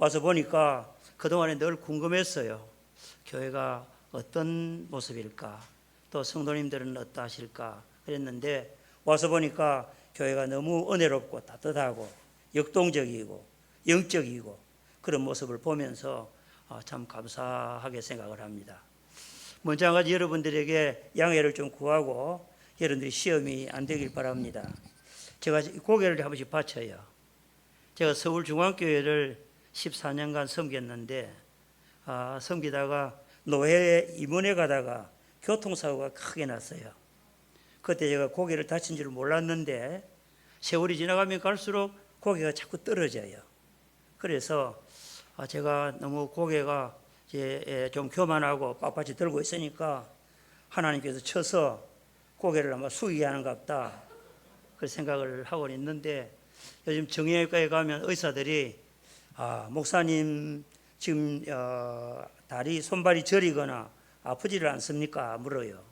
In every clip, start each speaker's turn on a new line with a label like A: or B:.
A: 와서 보니까 그동안에 늘 궁금했어요. 교회가 어떤 모습일까? 또 성도님들은 어떠하실까? 그랬는데 와서 보니까 교회가 너무 은혜롭고 따뜻하고 역동적이고 영적이고 그런 모습을 보면서 참 감사하게 생각을 합니다. 먼저 한 가지 여러분들에게 양해를 좀 구하고 여러분들이 시험이 안 되길 바랍니다. 제가 고개를 한 번씩 받쳐요. 제가 서울중앙교회를 14년간 섬겼는데 섬기다가 노회에 임원에 가다가 교통사고가 크게 났어요. 그때 제가 고개를 다친 줄 몰랐는데 세월이 지나가면 갈수록 고개가 자꾸 떨어져요. 그래서 제가 너무 고개가 이제 좀 교만하고 빳빳이 들고 있으니까 하나님께서 쳐서 고개를 아마 숙이게 하는가 보다 그 생각을 하고 있는데 요즘 정형외과에 가면 의사들이 목사님 지금 다리 손발이 저리거나 아프지를 않습니까? 물어요.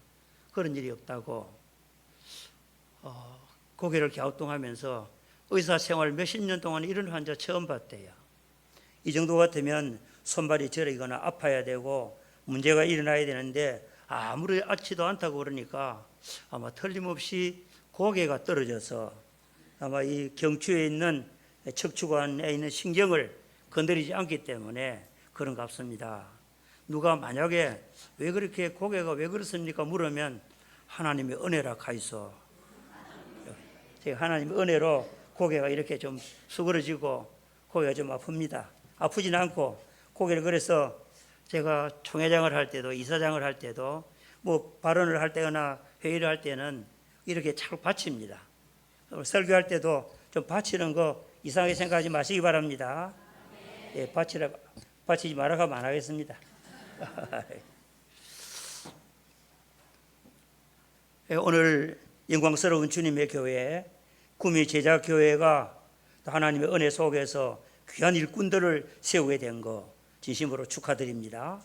A: 그런 일이 없다고. 고개를 갸우뚱하면서 의사 생활 몇십 년 동안 이런 환자 처음 봤대요. 이 정도 같으면 손발이 저리거나 아파야 되고 문제가 일어나야 되는데 아무렇지도 않다고 그러니까 아마 틀림없이 고개가 떨어져서 아마 이 경추에 있는 척추관에 있는 신경을 건드리지 않기 때문에 그런 것 같습니다. 누가 만약에 왜 그렇게 고개가 왜 그렇습니까? 물으면 하나님의 은혜라 하이소. 제가 하나님의 은혜로 고개가 이렇게 좀 수그러지고 고개가 좀 아픕니다. 아프지는 않고 고개를 그래서 제가 총회장을 할 때도 이사장을 할 때도 뭐 발언을 할 때거나 회의를 할 때는 이렇게 자꾸 받칩니다. 설교할 때도 좀 받치는 거 이상하게 생각하지 마시기 바랍니다. 예, 받치지 말라고 하면 안 하겠습니다. 오늘 영광스러운 주님의 교회, 구미 제자교회가 하나님의 은혜 속에서 귀한 일꾼들을 세우게 된 거 진심으로 축하드립니다.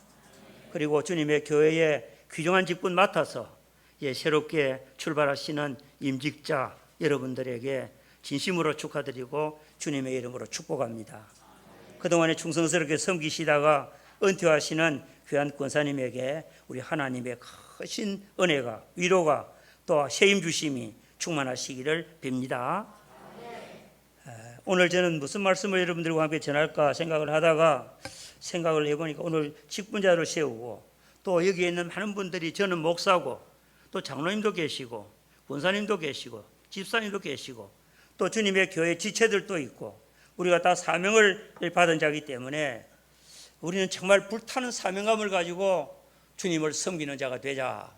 A: 그리고 주님의 교회에 귀중한 직분 맡아서 새롭게 출발하시는 임직자 여러분들에게 진심으로 축하드리고 주님의 이름으로 축복합니다. 그동안에 충성스럽게 섬기시다가 은퇴하시는 귀한 권사님에게 우리 하나님의 크신 은혜가 위로가 또 세임 주심이 충만하시기를 빕니다. 오늘 저는 무슨 말씀을 여러분들과 함께 전할까 생각을 하다가 생각을 해보니까 오늘 직분자를 세우고 또 여기에 있는 많은 분들이 저는 목사고 또 장로님도 계시고 권사님도 계시고 집사님도 계시고 또 주님의 교회 지체들도 있고 우리가 다 사명을 받은 자이기 때문에 우리는 정말 불타는 사명감을 가지고 주님을 섬기는 자가 되자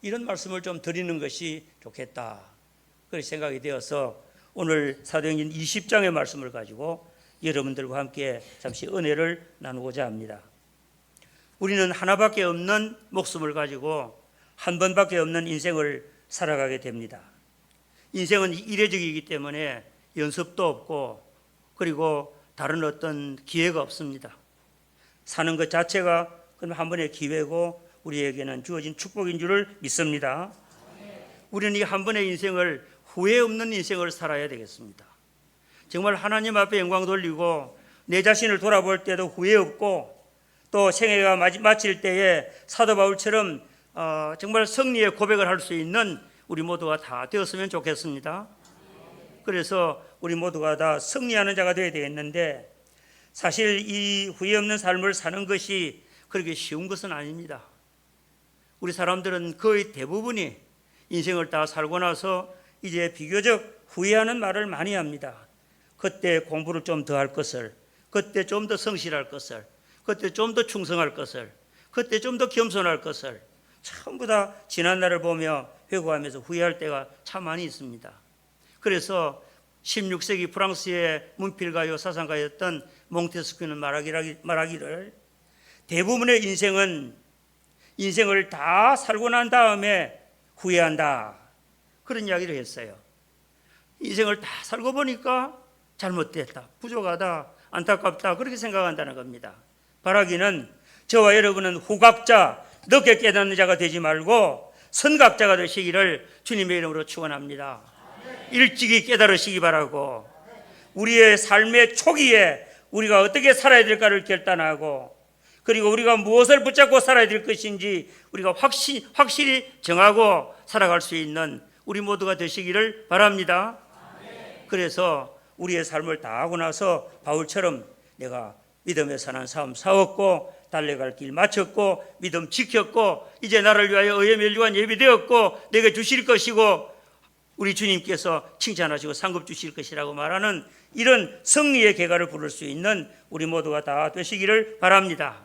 A: 이런 말씀을 좀 드리는 것이 좋겠다 그렇게 생각이 되어서 오늘 사도행전 20장의 말씀을 가지고 여러분들과 함께 잠시 은혜를 나누고자 합니다. 우리는 하나밖에 없는 목숨을 가지고 한 번밖에 없는 인생을 살아가게 됩니다. 인생은 이례적이기 때문에 연습도 없고 그리고 다른 어떤 기회가 없습니다. 사는 것 자체가 그럼 한 번의 기회고 우리에게는 주어진 축복인 줄을 믿습니다. 우리는 이 한 번의 인생을 후회 없는 인생을 살아야 되겠습니다. 정말 하나님 앞에 영광 돌리고 내 자신을 돌아볼 때도 후회 없고 또 생애가 마칠 때에 사도 바울처럼 정말 승리의 고백을 할 수 있는 우리 모두가 다 되었으면 좋겠습니다. 그래서 우리 모두가 다 승리하는 자가 되어야 되겠는데 사실 이 후회 없는 삶을 사는 것이 그렇게 쉬운 것은 아닙니다. 우리 사람들은 거의 대부분이 인생을 다 살고 나서 이제 비교적 후회하는 말을 많이 합니다. 그때 공부를 좀 더 할 것을, 그때 좀 더 성실할 것을, 그때 좀 더 충성할 것을, 그때 좀 더 겸손할 것을 전부 다 지난 날을 보며 회고하면서 후회할 때가 참 많이 있습니다. 그래서 16세기 프랑스의 문필가요 사상가였던 몽테스큐는 말하기를 대부분의 인생을 다 살고 난 다음에 후회한다 그런 이야기를 했어요. 인생을 다 살고 보니까 잘못됐다, 부족하다, 안타깝다 그렇게 생각한다는 겁니다. 바라기는 저와 여러분은 후각자, 늦게 깨닫는 자가 되지 말고 선각자가 되시기를 주님의 이름으로 축원합니다. 일찍이 깨달으시기 바라고 우리의 삶의 초기에 우리가 어떻게 살아야 될까를 결단하고, 그리고 우리가 무엇을 붙잡고 살아야 될 것인지 우리가 확실히 정하고 살아갈 수 있는 우리 모두가 되시기를 바랍니다. 그래서 우리의 삶을 다 하고 나서 바울처럼 내가 믿음에 사는 삶 싸웠고 달려갈 길 마쳤고 믿음 지켰고 이제 나를 위하여 의의 멸류관 예비되었고 내게 주실 것이고 우리 주님께서 칭찬하시고 상급 주실 것이라고 말하는 이런 승리의 계가를 부를 수 있는 우리 모두가 다 되시기를 바랍니다.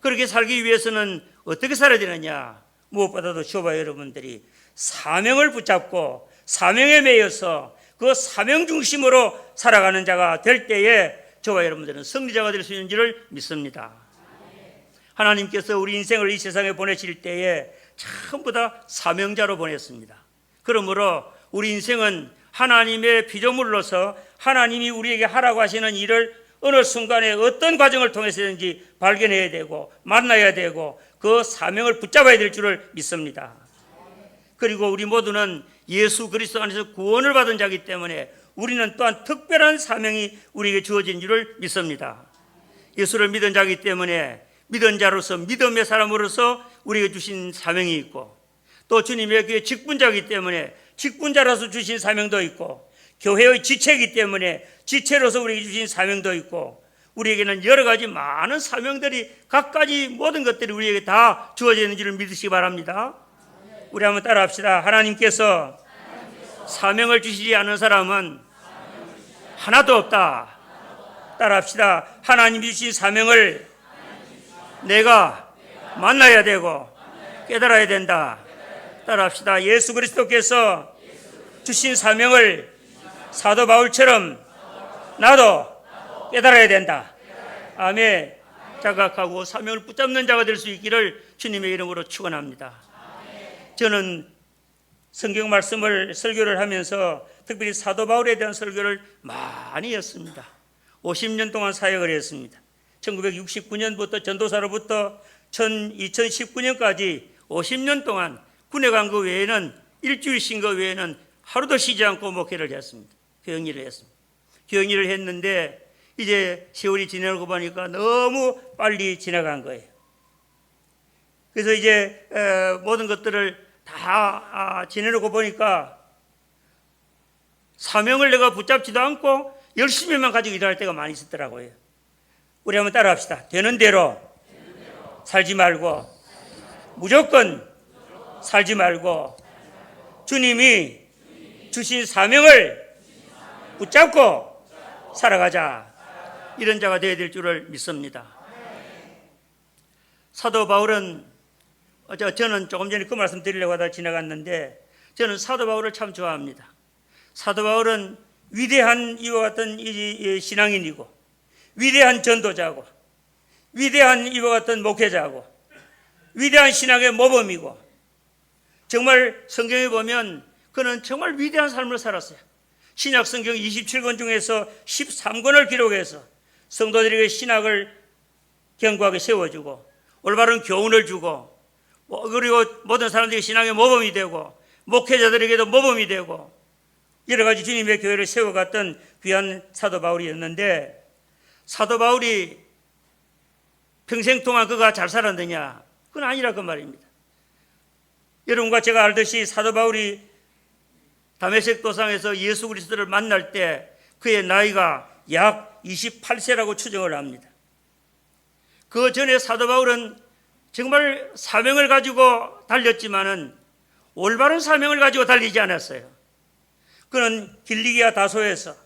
A: 그렇게 살기 위해서는 어떻게 살아야 되느냐? 무엇보다도 저와 여러분들이 사명을 붙잡고 사명에 매여서 그 사명 중심으로 살아가는 자가 될 때에 저와 여러분들은 승리자가 될 수 있는 줄을 믿습니다. 하나님께서 우리 인생을 이 세상에 보내실 때에 전부 다 사명자로 보냈습니다. 그러므로 우리 인생은 하나님의 피조물로서 하나님이 우리에게 하라고 하시는 일을 어느 순간에 어떤 과정을 통해서든지 발견해야 되고 만나야 되고 그 사명을 붙잡아야 될 줄을 믿습니다. 그리고 우리 모두는 예수 그리스도 안에서 구원을 받은 자이기 때문에 우리는 또한 특별한 사명이 우리에게 주어진 줄을 믿습니다. 예수를 믿은 자이기 때문에 믿은 자로서 믿음의 사람으로서 우리에게 주신 사명이 있고 또 주님의 교회 직분자이기 때문에 직분자로서 주신 사명도 있고 교회의 지체이기 때문에 지체로서 우리에게 주신 사명도 있고 우리에게는 여러 가지 많은 사명들이 각가지 모든 것들이 우리에게 다 주어져 있는 줄을 믿으시기 바랍니다. 우리 한번 따라합시다. 하나님께서 사명을 주시지 않은 사람은 하나도 없다. 따라합시다. 하나님이 주신 사명을 내가 만나야 되고 깨달아야 된다. 따라합시다. 예수 그리스도께서 주신 사명을 사도 바울처럼 나도 깨달아야 된다. 아멘. 자각하고 사명을 붙잡는 자가 될 수 있기를 주님의 이름으로 축원합니다. 저는 성경 말씀을 설교를 하면서 특별히 사도 바울에 대한 설교를 많이 했습니다. 50년 동안 사역을 했습니다. 1969년부터 전도사로부터 2019년까지 50년 동안 군에 간 거 외에는 일주일 쉰 거 외에는 하루도 쉬지 않고 목회를 했습니다. 교역일을 했습니다. 교역일을 했는데 이제 세월이 지나고 보니까 너무 빨리 지나간 거예요. 그래서 이제 모든 것들을 다 지내놓고 보니까 사명을 내가 붙잡지도 않고 열심히만 가지고 일할 때가 많이 있었더라고요. 우리 한번 따라합시다. 되는 대로 살지 말고 무조건 살지 말고 주님이 주신 사명을 붙잡고 살아가자. 이런 자가 되어야 될 줄을 믿습니다. 사도 바울은 저는 조금 전에 그 말씀 드리려고 하다 지나갔는데 저는 사도 바울을 참 좋아합니다. 사도 바울은 위대한 이와 같은 신앙인이고 위대한 전도자고 위대한 이와 같은 목회자고 위대한 신앙의 모범이고 정말 성경에 보면 그는 정말 위대한 삶을 살았어요. 신약 성경 27권 중에서 13권을 기록해서 성도들에게 신학을 견고하게 세워주고 올바른 교훈을 주고 그리고 모든 사람들이 신앙의 모범이 되고 목회자들에게도 모범이 되고 여러 가지 주님의 교회를 세워갔던 귀한 사도 바울이었는데 사도 바울이 평생 동안 그가 잘 살았느냐? 그건 아니라 그 말입니다. 여러분과 제가 알듯이 사도 바울이 다메섹 도상에서 예수 그리스도를 만날 때 그의 나이가 약 28세라고 추정을 합니다. 그 전에 사도 바울은 정말 사명을 가지고 달렸지만은 올바른 사명을 가지고 달리지 않았어요. 그는 길리기아 다소에서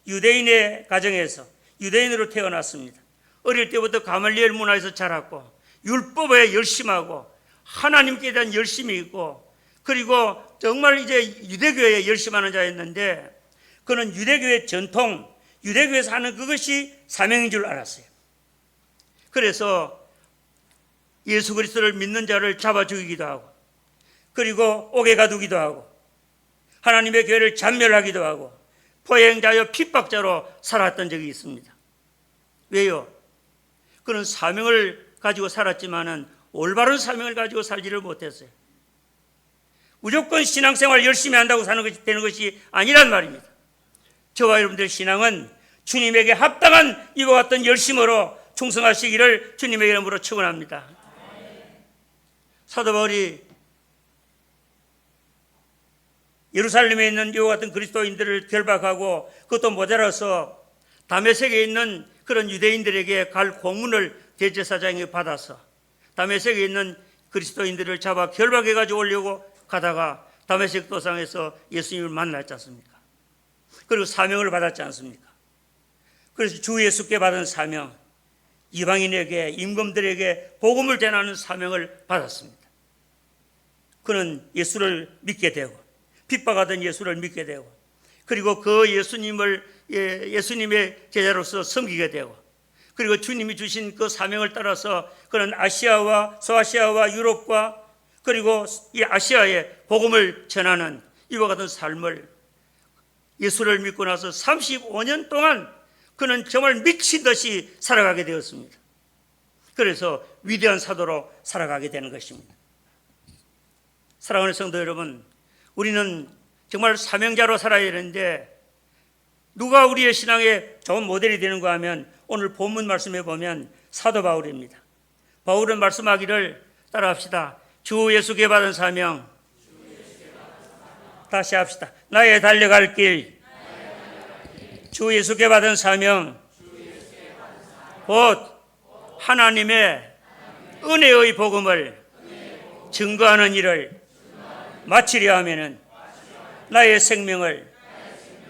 A: 유대인의 가정에서 유대인으로 태어났습니다. 어릴 때부터 가말리엘 문화에서 자랐고 율법에 열심하고 하나님께 대한 열심이 있고 그리고 정말 이제 유대교회에 열심하는 자였는데 그는 유대교회 전통, 유대교회에서 하는 그것이 사명인 줄 알았어요. 그래서 예수 그리스도를 믿는 자를 잡아 죽이기도 하고 그리고 옥에 가두기도 하고 하나님의 교회를 잔멸하기도 하고 포행자여 핍박자로 살았던 적이 있습니다. 왜요? 그는 사명을 가지고 살았지만은 올바른 사명을 가지고 살지를 못했어요. 무조건 신앙생활 열심히 한다고 사는 것이 되는 것이 아니란 말입니다. 저와 여러분들의 신앙은 주님에게 합당한 이와 같은 열심으로 충성하시기를 주님의 이름으로 축원합니다. 사도 바울이 예루살렘에 있는 이와 같은 그리스도인들을 결박하고 그것도 모자라서 다메섹에 있는 그런 유대인들에게 갈 공문을 대제사장이 받아서 다메섹에 있는 그리스도인들을 잡아 결박해가지고 오려고 가다가 다메섹 도상에서 예수님을 만났지 않습니까? 그리고 사명을 받았지 않습니까? 그래서 주 예수께 받은 사명, 이방인에게, 임금들에게 복음을 전하는 사명을 받았습니다. 그는 예수를 믿게 되고 핍박하던 예수를 믿게 되고 그리고 그 예수님의 제자로서 섬기게 되고 그리고 주님이 주신 그 사명을 따라서 그는 아시아와 소아시아와 유럽과 그리고 이 아시아에 복음을 전하는 이와 같은 삶을 예수를 믿고 나서 35년 동안 그는 정말 미친 듯이 살아가게 되었습니다. 그래서 위대한 사도로 살아가게 되는 것입니다. 사랑하는 성도 여러분, 우리는 정말 사명자로 살아야 되는데 누가 우리의 신앙의 좋은 모델이 되는가 하면 오늘 본문 말씀에 보면 사도 바울입니다. 바울은 말씀하기를 따라합시다. 주 예수께 받은 사명, 다시 합시다. 나의 달려갈 길, 주 예수께 받은 사명, 곧 하나님의 은혜의 복음을 증거하는 일을 마치려 하면은 나의 생명을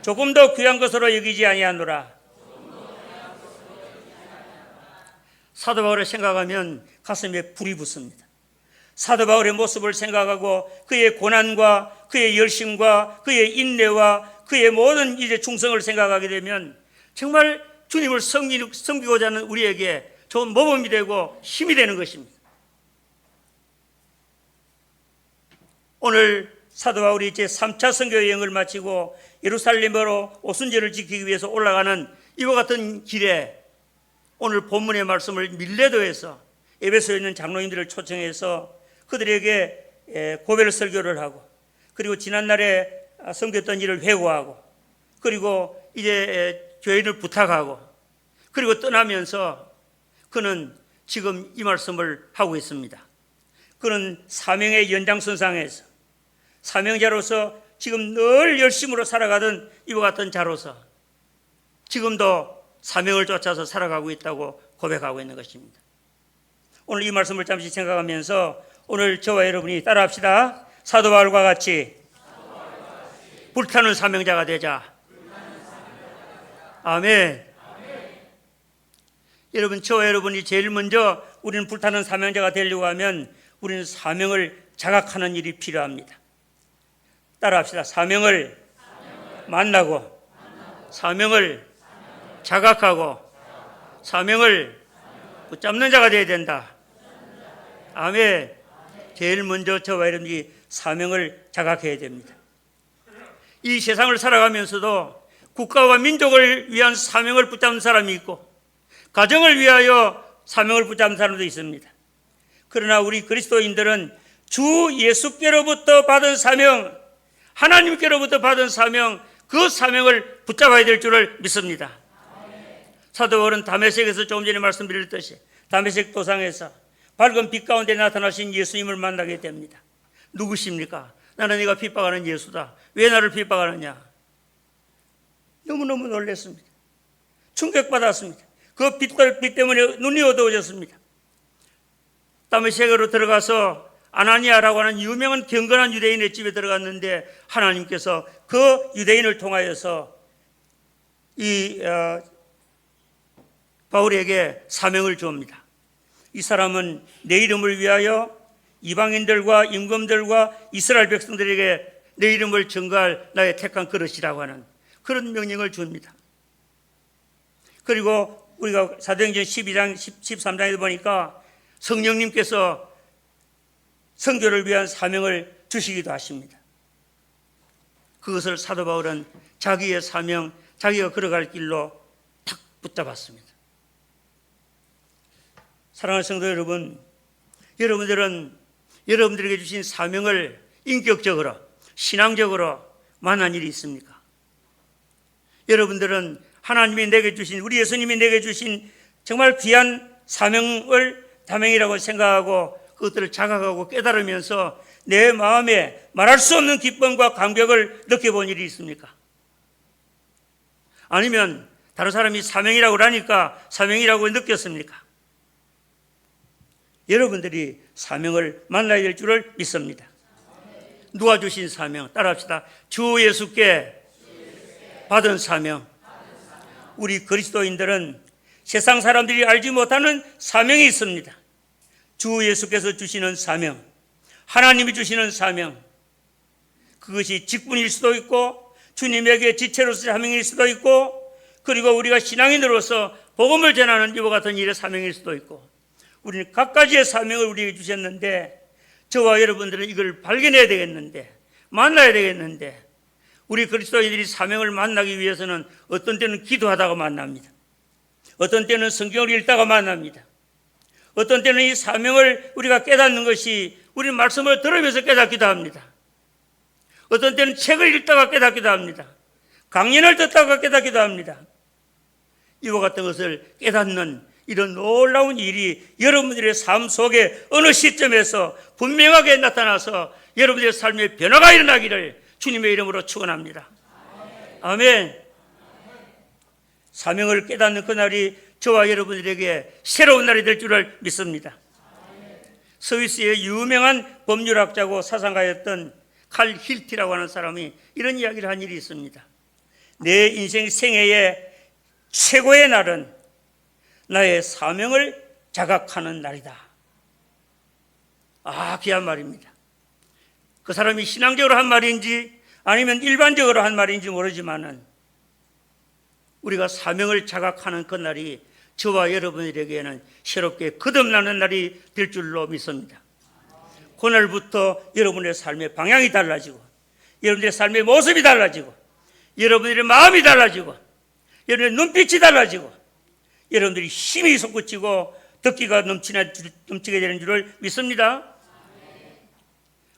A: 조금 더 귀한 것으로 여기지 아니하노라. 사도 바울을 생각하면 가슴에 불이 붙습니다. 사도 바울의 모습을 생각하고 그의 고난과 그의 열심과 그의 인내와 그의 모든 이제 충성을 생각하게 되면 정말 주님을 섬기고자 하는 우리에게 좋은 모범이 되고 힘이 되는 것입니다. 오늘 사도 바울이 이제 3차 선교 여행을 마치고 예루살렘으로 오순절을 지키기 위해서 올라가는 이와 같은 길에 오늘 본문의 말씀을 밀레도에서 에베소에 있는 장로님들을 초청해서 그들에게 고별 설교를 하고 그리고 지난날에 섬겼던 일을 회고하고 그리고 이제 교인을 부탁하고 그리고 떠나면서 그는 지금 이 말씀을 하고 있습니다. 그는 사명의 연장선상에서 사명자로서 지금 늘 열심으로 살아가던 이와 같은 자로서 지금도 사명을 쫓아서 살아가고 있다고 고백하고 있는 것입니다. 오늘 이 말씀을 잠시 생각하면서 오늘 저와 여러분이 따라합시다. 사도 바울과 같이 불타는 사명자가 되자. 아멘. 여러분, 저와 여러분이 제일 먼저 우리는 불타는 사명자가 되려고 하면 우리는 사명을 자각하는 일이 필요합니다. 따라합시다. 사명을 만나고 사명을 자각하고 사명을 붙잡는 자가 되어야 된다. 아멘. 제일 먼저 저와 여러분이 사명을 자각해야 됩니다. 이 세상을 살아가면서도 국가와 민족을 위한 사명을 붙잡는 사람이 있고 가정을 위하여 사명을 붙잡는 사람도 있습니다. 그러나 우리 그리스도인들은 주 예수께로부터 받은 사명, 하나님께로부터 받은 사명, 그 사명을 붙잡아야 될 줄을 믿습니다. 사도 바울은 다메섹에서 조금 전에 말씀드렸듯이 다메섹 도상에서 밝은 빛 가운데 나타나신 예수님을 만나게 됩니다. 누구십니까? 나는 네가 핍박하는 예수다. 왜 나를 핍박하느냐? 너무너무 놀랐습니다. 충격받았습니다. 그 빛 때문에 눈이 어두워졌습니다. 다메섹으로 들어가서 아나니아라고 하는 유명한 경건한 유대인의 집에 들어갔는데 하나님께서 그 유대인을 통하여서 이 바울에게 사명을 줍니다. 이 사람은 내 이름을 위하여 이방인들과 임금들과 이스라엘 백성들에게 내 이름을 증거할 나의 택한 그릇이라고 하는 그런 명령을 줍니다. 그리고 우리가 사도행전 12장 13장에도 보니까 성령님께서 선교를 위한 사명을 주시기도 하십니다. 그것을 사도 바울은 자기의 사명, 자기가 걸어갈 길로 탁 붙잡았습니다. 사랑하는 성도 여러분, 여러분들은 여러분들에게 주신 사명을 인격적으로, 신앙적으로 만난 일이 있습니까? 여러분들은 하나님이 내게 주신, 우리 예수님이 내게 주신 정말 귀한 사명이라고 생각하고 그것들을 자각하고 깨달으면서 내 마음에 말할 수 없는 기쁨과 감격을 느껴본 일이 있습니까? 아니면 다른 사람이 사명이라고 하니까 사명이라고 느꼈습니까? 여러분들이 사명을 만나야 될 줄을 믿습니다. 누가 주신 사명? 따라합시다. 주 예수께 받은 사명. 우리 그리스도인들은 세상 사람들이 알지 못하는 사명이 있습니다. 주 예수께서 주시는 사명, 하나님이 주시는 사명, 그것이 직분일 수도 있고 주님에게 지체로서 사명일 수도 있고, 그리고 우리가 신앙인으로서 복음을 전하는 이와 같은 일의 사명일 수도 있고, 우리는 각가지의 사명을 우리에게 주셨는데 저와 여러분들은 이걸 발견해야 되겠는데, 만나야 되겠는데, 우리 그리스도인들이 사명을 만나기 위해서는 어떤 때는 기도하다가 만납니다. 어떤 때는 성경을 읽다가 만납니다. 어떤 때는 이 사명을 우리가 깨닫는 것이 우리는 말씀을 들으면서 깨닫기도 합니다. 어떤 때는 책을 읽다가 깨닫기도 합니다. 강연을 듣다가 깨닫기도 합니다. 이와 같은 것을 깨닫는 이런 놀라운 일이 여러분들의 삶 속에 어느 시점에서 분명하게 나타나서 여러분들의 삶에 변화가 일어나기를 주님의 이름으로 축원합니다. 아멘. 사명을 깨닫는 그날이 저와 여러분들에게 새로운 날이 될 줄을 믿습니다. 스위스의 유명한 법률학자고 사상가였던 칼 힐티라고 하는 사람이 이런 이야기를 한 일이 있습니다. 내 인생 생애의 최고의 날은 나의 사명을 자각하는 날이다. 귀한 말입니다. 그 사람이 신앙적으로 한 말인지 아니면 일반적으로 한 말인지 모르지만은 우리가 사명을 자각하는 그 날이 저와 여러분들에게는 새롭게 거듭나는 날이 될 줄로 믿습니다. 그날부터 여러분의 삶의 방향이 달라지고, 여러분들의 삶의 모습이 달라지고, 여러분들의 마음이 달라지고, 여러분의 눈빛이 달라지고, 여러분들이 힘이 솟구치고 덕기가 넘치게 되는 줄을 믿습니다.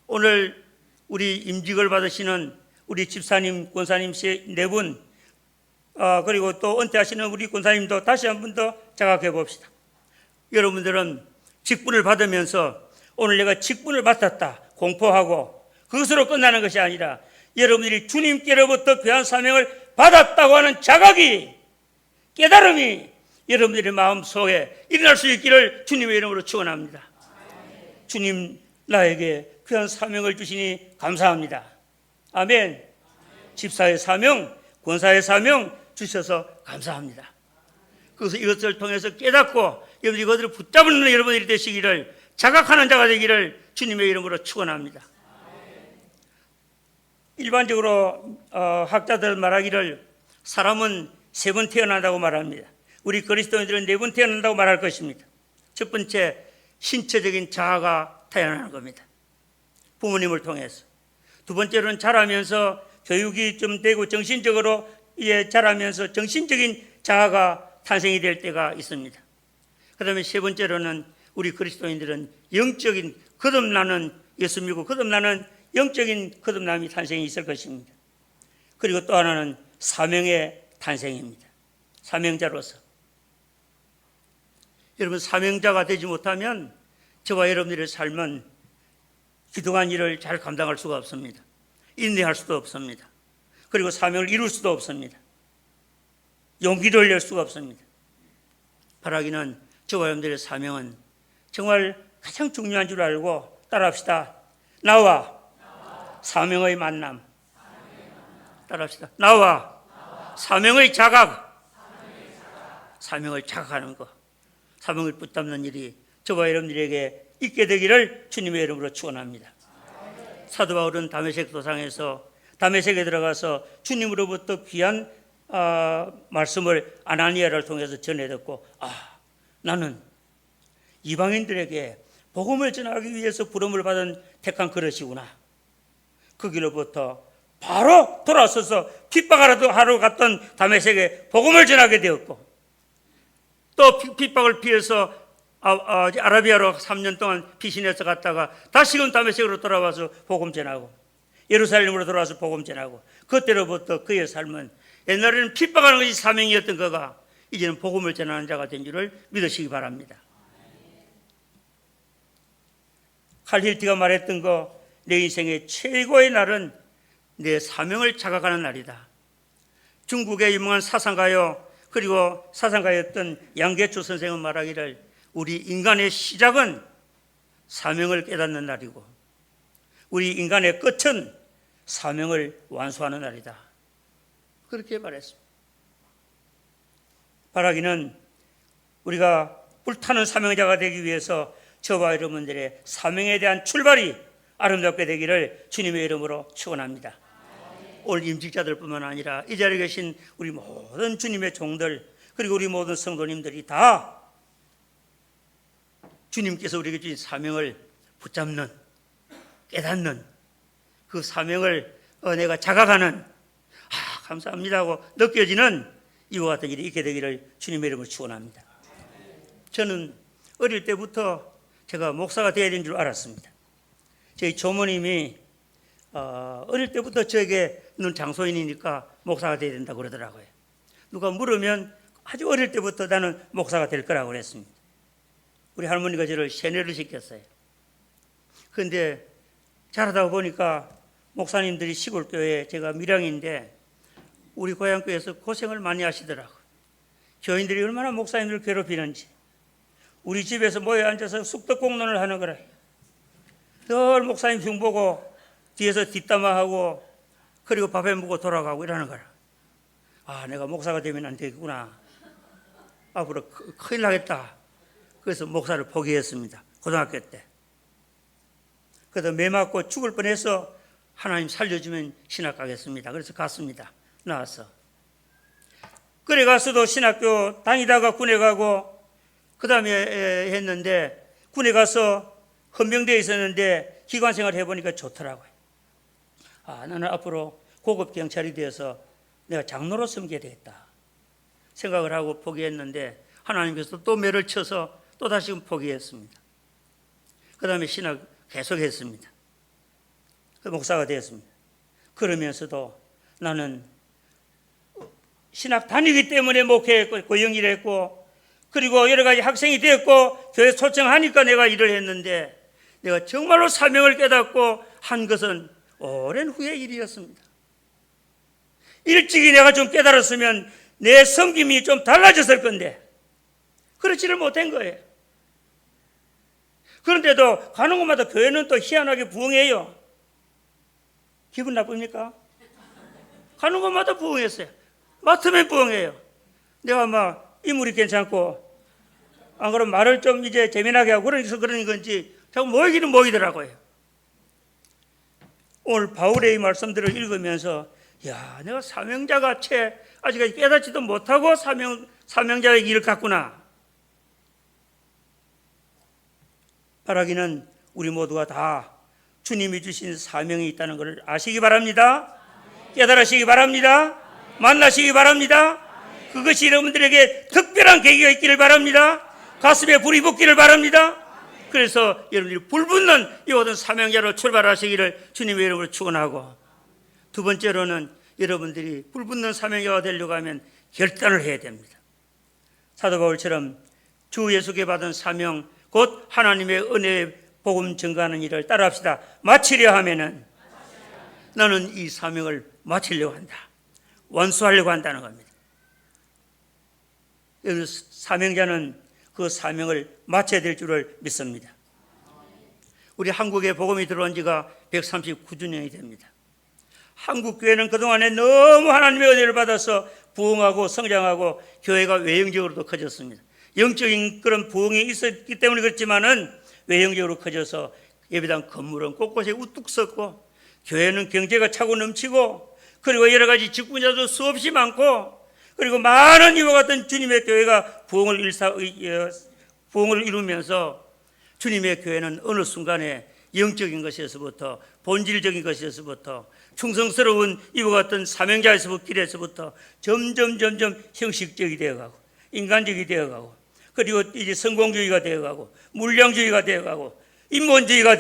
A: 오늘 우리 임직을 받으시는 우리 집사님, 권사님 네 분, 그리고 또 은퇴하시는 우리 권사님도 다시 한 번 더 자각해 봅시다. 여러분들은 직분을 받으면서 오늘 내가 직분을 맡았다 공포하고 그것으로 끝나는 것이 아니라 여러분들이 주님께로부터 귀한 사명을 받았다고 하는 자각이, 깨달음이 여러분들의 마음속에 일어날 수 있기를 주님의 이름으로 축원합니다. 주님, 나에게 귀한 사명을 주시니 감사합니다. 아멘. 집사의 사명, 권사의 사명 주셔서 감사합니다. 그래서 이것을 통해서 깨닫고 여러분들이 이것을 붙잡는 여러분들이 되시기를, 자각하는 자가 되기를 주님의 이름으로 축원합니다. 일반적으로 학자들 말하기를 사람은 세 번 태어난다고 말합니다. 우리 그리스도인들은 네 번 태어난다고 말할 것입니다. 첫 번째, 신체적인 자아가 태어나는 겁니다. 부모님을 통해서. 두 번째로는 자라면서 교육이 좀 되고 정신적으로 자라면서 정신적인 자아가 탄생이 될 때가 있습니다. 그 다음에 세 번째로는 우리 그리스도인들은 영적인 거듭나는, 예수 믿고 거듭나는 영적인 거듭남이 탄생이 있을 것입니다. 그리고 또 하나는 사명의 탄생입니다. 사명자로서. 여러분, 사명자가 되지 못하면 저와 여러분들의 삶은 기도한 일을 잘 감당할 수가 없습니다. 인내할 수도 없습니다. 그리고 사명을 이룰 수도 없습니다. 용기를 낼 수가 없습니다. 바라기는 저와 여러분들의 사명은 정말 가장 중요한 줄 알고 따라합시다. 나와 사명의 만남. 따라합시다. 나와 사명의 자각. 사명을 자각하는 것, 사명을 붙잡는 일이 저와 여러분들에게 있게 되기를 주님의 이름으로 축원합니다. 사도 바울은 다메섹 도상에서 다메섹에 들어가서 주님으로부터 귀한 말씀을 아나니아를 통해서 전해 듣고, 나는 이방인들에게 복음을 전하기 위해서 부름을 받은 택한 그릇이구나. 그 길로부터 바로 돌아서서 핍박하러 하러 갔던 다메섹에 복음을 전하게 되었고, 또 핍박을 피해서 아라비아로 3년 동안 피신해서 갔다가 다시금 다메섹으로 돌아와서 복음 전하고, 예루살렘으로 돌아와서 복음 전하고, 그때로부터 그의 삶은 옛날에는 핍박하는 것이 사명이었던 그가 이제는 복음을 전하는 자가 된 줄을 믿으시기 바랍니다. 칼 힐티가 말했던 거, 내 인생의 최고의 날은 내 사명을 자각하는 날이다. 중국의 유명한 사상가요, 그리고 사상가였던 양계추 선생은 말하기를 우리 인간의 시작은 사명을 깨닫는 날이고 우리 인간의 끝은 사명을 완수하는 날이다. 그렇게 말했습니다. 바라기는 우리가 불타는 사명자가 되기 위해서 저와 여러분들의 사명에 대한 출발이 아름답게 되기를 주님의 이름으로 축원합니다. 오늘 임직자들뿐만 아니라 이 자리에 계신 우리 모든 주님의 종들 그리고 우리 모든 성도님들이 다 주님께서 우리에게 주신 사명을 붙잡는, 깨닫는 그 사명을 내가 자각하는 감사합니다 하고 느껴지는 이와 같은 일이 있게 되기를 주님의 이름으로 축원합니다. 저는 어릴 때부터 제가 목사가 되어야 되는 줄 알았습니다. 저희 조모님이 어릴 때부터 저에게는 장소인이니까 목사가 되어야 된다고 그러더라고요. 누가 물으면 아주 어릴 때부터 나는 목사가 될 거라고 그랬습니다. 우리 할머니가 저를 세뇌를 시켰어요. 그런데 자라다 보니까 목사님들이 시골교회, 제가 밀양인데 우리 고향교회에서 고생을 많이 하시더라고요. 교인들이 얼마나 목사님들을 괴롭히는지. 우리 집에서 모여 앉아서 쑥떡공론을 하는 거라. 늘 목사님 흉보고 뒤에서 뒷담화하고 그리고 밥해 먹고 돌아가고 이러는 거라. 내가 목사가 되면 안 되겠구나. 앞으로 큰일 나겠다. 그래서 목사를 포기했습니다. 고등학교 때. 그래서 매 맞고 죽을 뻔해서 하나님 살려주면 신학 가겠습니다. 그래서 갔습니다. 나와서. 그래 가서도 신학교 다니다가 군에 가고 그 다음에 했는데 군에 가서 헌병대에 있었는데 기관생활 해보니까 좋더라고요. 나는 앞으로 고급 경찰이 되어서 내가 장로로 섬겨야 되겠다 생각을 하고 포기했는데 하나님께서 또 매를 쳐서 또 다시 포기했습니다. 그 다음에 신학 계속했습니다. 목사가 되었습니다. 그러면서도 나는 신학 다니기 때문에 목회했고 고영일을 했고 그리고 여러 가지 학생이 되었고 교회 초청하니까 내가 일을 했는데 내가 정말로 사명을 깨닫고 한 것은 오랜 후의 일이었습니다. 일찍이 내가 좀 깨달았으면 내 섬김이 좀 달라졌을 건데 그렇지를 못한 거예요. 그런데도 가는 곳마다 교회는 또 희한하게 부흥해요. 기분 나쁩니까? 가는 곳마다 부흥했어요. 맡으면 부흥해요. 내가 막 인물이 괜찮고 안 그러면 말을 좀 이제 재미나게 하고 그래서 그런 건지 자꾸 모이기는 모이더라고요. 오늘 바울의 이 말씀들을 읽으면서 내가 사명자가 아직까지 깨닫지도 못하고 사명자의 길을 갔구나. 바라기는 우리 모두가 다 주님이 주신 사명이 있다는 것을 아시기 바랍니다. 깨달으시기 바랍니다. 만나시기 바랍니다. 그것이 여러분들에게 특별한 계기가 있기를 바랍니다. 가슴에 불이 붙기를 바랍니다. 그래서 여러분들이 불붙는 이 모든 사명자로 출발하시기를 주님의 이름으로 축원하고 두 번째로는 여러분들이 불붙는 사명자가 되려고 하면 결단을 해야 됩니다. 사도 바울처럼 주 예수께 받은 사명 곧 하나님의 은혜의 복음 증거하는 일을 따라합시다. 마치려 하면은 나는 이 사명을 마치려고 한다. 완수하려고 한다는 겁니다. 사명자는 그 사명을 마쳐야 될 줄을 믿습니다. 우리 한국에 복음이 들어온 지가 139주년이 됩니다. 한국 교회는 그동안에 너무 하나님의 은혜를 받아서 부흥하고 성장하고 교회가 외형적으로도 커졌습니다. 영적인 그런 부흥이 있었기 때문에 그렇지만은 외형적으로 커져서 예배당 건물은 곳곳에 우뚝 섰고 교회는 경제가 차고 넘치고 그리고 여러 가지 직분자도 수없이 많고 그리고 많은 이와 같은 주님의 교회가 부흥을 이루면서 주님의 교회는 어느 순간에 영적인 것에서부터 본질적인 것에서부터 충성스러운 이와 같은 사명자에서부터 길에서부터 점점 형식적이 되어가고 인간적이 되어가고 그리고 이제 성공주의가 되어가고 물량주의가 되어가고 인본주의가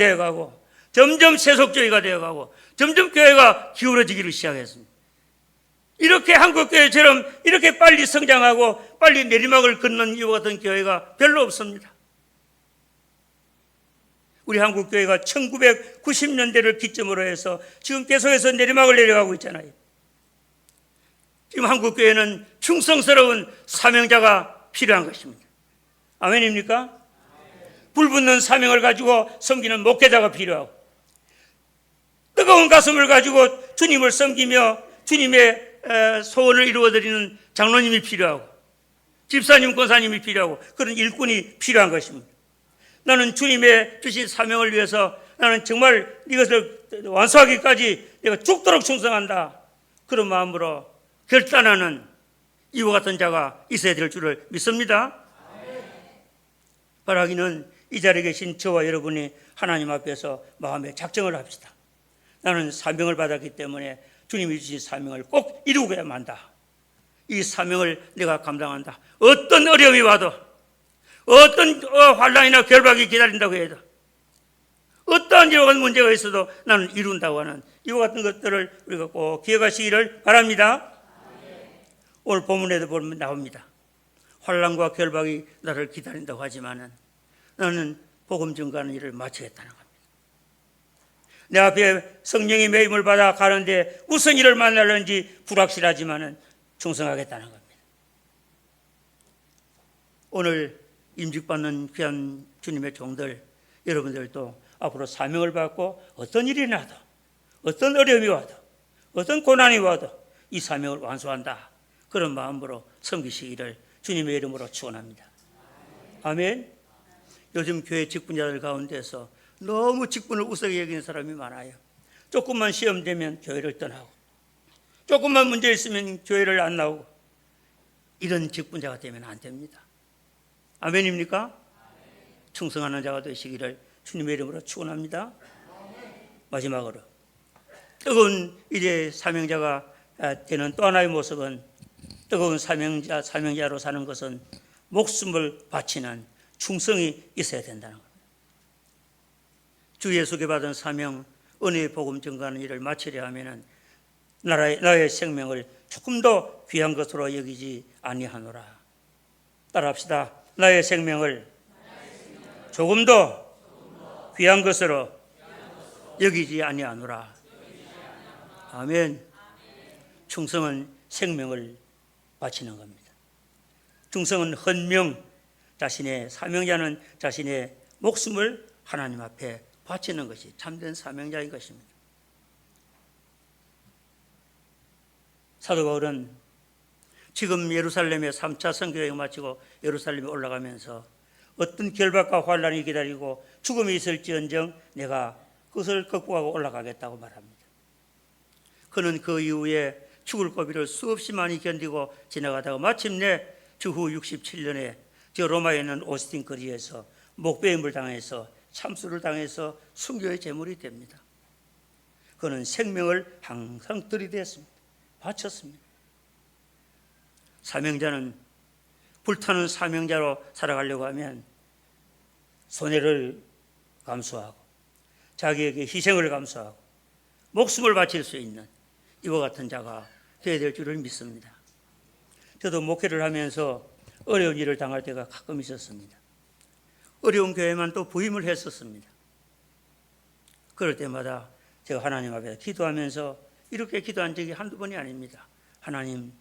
A: 이렇게 한국교회처럼 이렇게 빨리 성장하고 빨리 내리막을 걷는 이와 같은 교회가 별로 없습니다. 우리 한국교회가 1990년대를 기점으로 해서 지금 계속해서 내리막을 내려가고 있잖아요. 지금 한국교회는 충성스러운 사명자가 필요한 것입니다. 아멘입니까? 불붙는 사명을 가지고 섬기는 목회자가 필요하고, 뜨거운 가슴을 가지고 주님을 섬기며 주님의 소원을 이루어드리는 장로님이 필요하고, 집사님, 권사님이 필요하고, 그런 일꾼이 필요한 것입니다. 나는 주님의 주신 사명을 위해서 나는 정말 이것을 완수하기까지 내가 죽도록 충성한다, 그런 마음으로 결단하는 이와 같은 자가 있어야 될 줄을 믿습니다. 바라기는 이 자리에 계신 저와 여러분이 하나님 앞에서 마음의 작정을 합시다. 나는 사명을 받았기 때문에 주님이 주신 사명을 꼭 이루고야만 한다. 이 사명을 내가 감당한다. 어떤 어려움이 와도, 어떤 환난이나 결박이 기다린다고 해도, 어떠한 이와 같은 문제가 있어도 나는 이룬다고 하는 이와 같은 것들을 우리가 꼭 기억하시기를 바랍니다. 오늘 본문에도 보면 나옵니다. 환난과 결박이 나를 기다린다고 하지만은 나는 복음 전가하는 일을 마치겠다는 겁니다. 내 앞에 성령의 매임을 받아 가는데 무슨 일을 만날는지 불확실하지만은 충성하겠다는 겁니다. 오늘 임직받는 귀한 주님의 종들, 여러분들도 앞으로 사명을 받고 어떤 일이 나도, 어떤 어려움이 와도, 어떤 고난이 와도 이 사명을 완수한다, 그런 마음으로 섬기시기를 주님의 이름으로 축원합니다. 아멘. 요즘 교회 직분자들 가운데서 너무 직분을 우습게 여기는 사람이 많아요. 조금만 시험 되면 교회를 떠나고, 조금만 문제 있으면 교회를 안 나오고, 이런 직분자가 되면 안 됩니다. 아멘입니까? 충성하는 자가 되시기를 주님의 이름으로 축원합니다. 마지막으로 뜨거운 이제 사명자가 되는 또 하나의 모습은, 뜨거운 사명자로 사는 것은 목숨을 바치는 충성이 있어야 된다는 겁니다. 주 예수께 받은 사명, 은혜의 복음 전가하는 일을 마치려 하면은 나의 생명을 조금 더 귀한 것으로 여기지 아니하노라. 따라합시다. 나의 생명을 조금 더 귀한 것으로 여기지 아니하노라. 아멘. 충성은 생명을 바치는 겁니다. 충성은 헌명, 자신의 사명자는 자신의 목숨을 하나님 앞에 바치는 것이 참된 사명자인 것입니다. 사도 바울은 지금 예루살렘의 3차 선교여행을 마치고 예루살렘에 올라가면서 어떤 결박과 환난이 기다리고 죽음이 있을지언정 내가 그것을 극복하고 올라가겠다고 말합니다. 그는 그 이후에 죽을 고비를 수없이 많이 견디고 지나가다가 마침내 주후 67년에 저 로마에 있는 오스틴 거리에서 목배임을 당해서 참수를 당해서 순교의 제물이 됩니다. 그는 생명을 항상 들이댔습니다. 바쳤습니다. 사명자는 불타는 사명자로 살아가려고 하면 손해를 감수하고 자기에게 희생을 감수하고 목숨을 바칠 수 있는 이와 같은 자가 되어야 될 줄을 믿습니다. 저도 목회를 하면서 어려운 일을 당할 때가 가끔 있었습니다. 어려운 교회만 또 부임을 했었습니다. 그럴 때마다 제가 하나님 앞에 기도하면서 이렇게 기도한 적이 한두 번이 아닙니다. 하나님,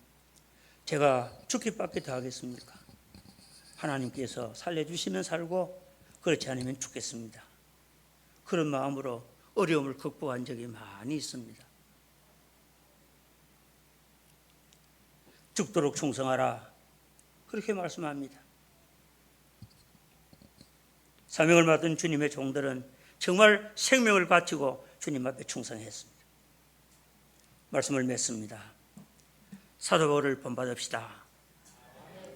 A: 제가 죽기밖에 더 하겠습니까? 하나님께서 살려주시면 살고 그렇지 않으면 죽겠습니다. 그런 마음으로 어려움을 극복한 적이 많이 있습니다. 죽도록 충성하라, 그렇게 말씀합니다. 사명을 맡은 주님의 종들은 정말 생명을 바치고 주님 앞에 충성했습니다. 말씀을 맺습니다. 사도 바울을 본받읍시다.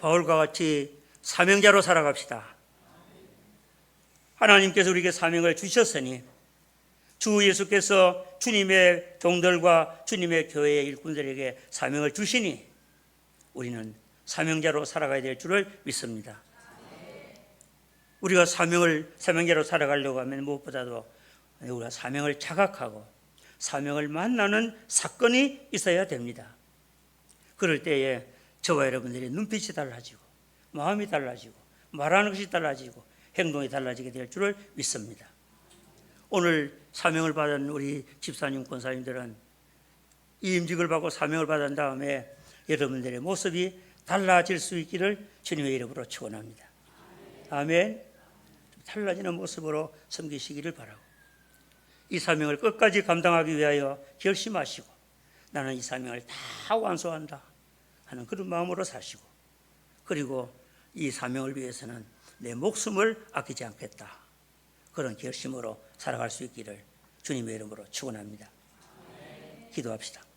A: 바울과 같이 사명자로 살아갑시다. 하나님께서 우리에게 사명을 주셨으니 주 예수께서 주님의 종들과 주님의 교회의 일꾼들에게 사명을 주시니 우리는 사명자로 살아가야 될 줄을 믿습니다. 우리가 사명자로 살아가려고 하면 무엇보다도 우리가 사명을 자각하고 사명을 만나는 사건이 있어야 됩니다. 그럴 때에 저와 여러분들의 눈빛이 달라지고 마음이 달라지고 말하는 것이 달라지고 행동이 달라지게 될 줄을 믿습니다. 오늘 사명을 받은 우리 집사님, 권사님들은 이 임직을 받고 사명을 받은 다음에 여러분들의 모습이 달라질 수 있기를 주님의 이름으로 축원합니다. 아멘. 달라지는 모습으로 섬기시기를 바라고 이 사명을 끝까지 감당하기 위하여 결심하시고 나는 이 사명을 다 완수한다 하는 그런 마음으로 사시고 그리고 이 사명을 위해서는 내 목숨을 아끼지 않겠다 그런 결심으로 살아갈 수 있기를 주님의 이름으로 축원합니다. 기도합시다.